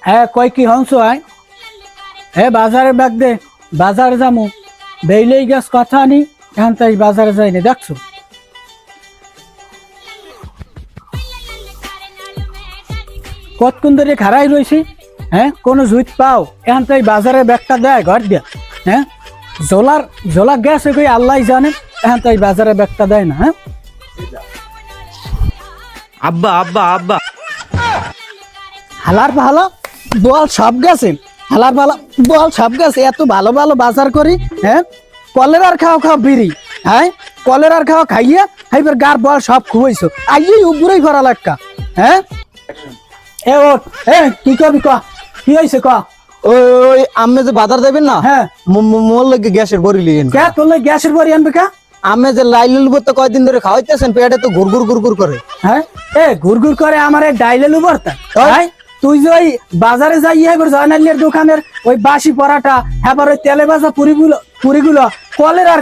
হ্যাঁ কই কি হংস আয় হ্যাঁ বাজারে ব্যাগ দে বাজারে যামু বেইলেই গ্যাস কথা নি এখন তাই বাজারে যাইনি দেখছো কতক্ষণ ধরে খারাই রয়েছি হ্যাঁ কোনো জুত পাও এখন তাই বাজারে ব্যাগটা দেয় ঘর দিয়া হ্যাঁ জোলার গ্যাস কই আল্লাহ জানে এখন তাই বাজারে ব্যাগটা দেয় না হ্যাঁ আব্বা আব্বা আব্বা হালার ভালো বল সব গেছে হালার ভালো বল সব গেছে এত ভালো ভালো বাজার করি হ্যাঁ কলেরার খাওয়া বিড়ি হ্যাঁ কলেরার খাওয়া খাইয়া হাইবার গার বল সব খুয়াইছো আইয়ে উপরেই করা লাগকা হ্যাঁ এ ওঠ এ কি কবি ক কি হইছে ক ওই আমি যে বাজার দেবেন না হ্যাঁ মোর লাগে গ্যাসের বড়ি লিয়েন কে তোর গ্যাসের বড়ি আনবে কা আমি যে লাইলুল তো কয়দিন ধরে খাওয়াইতেছেন পেটে তো গুড়গুড় করে হ্যাঁ এ ঘুরঘুর করে আমার ডাইলে লুবরতা হ্যাঁ তুই যে ওই বাজারে যাই এবার জয়নালিয়ার দোকানের ওই বাসি পরাটা হ্যাঁ ওই তেলে ভাজা পুরিগুলো কলেরার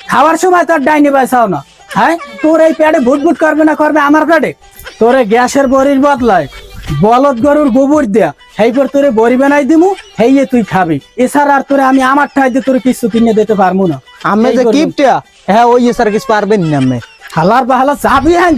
খাওয়ার সময় তোর ডাইনি বাসাও না হ্যাঁ তোর এই পেটে ভুটভুট করবে না করবে আমার পেটে তোরে গ্যাসের বড়ির বদলায় বলদ গরুর গোবর দেয়া হেইপর তোরে বড়ি বানাই দিমু হেইয়ে তুই খাবি এছাড়া আর তোরে আমি আমার ঠাই দিয়ে তোরে কিছু কিনে দিতে পারবো না আমি যে কিপটা হ্যাঁ ওই এছাড়া কিছু পারবেন না আমি হালার বাহালা চাবি হ্যাঁ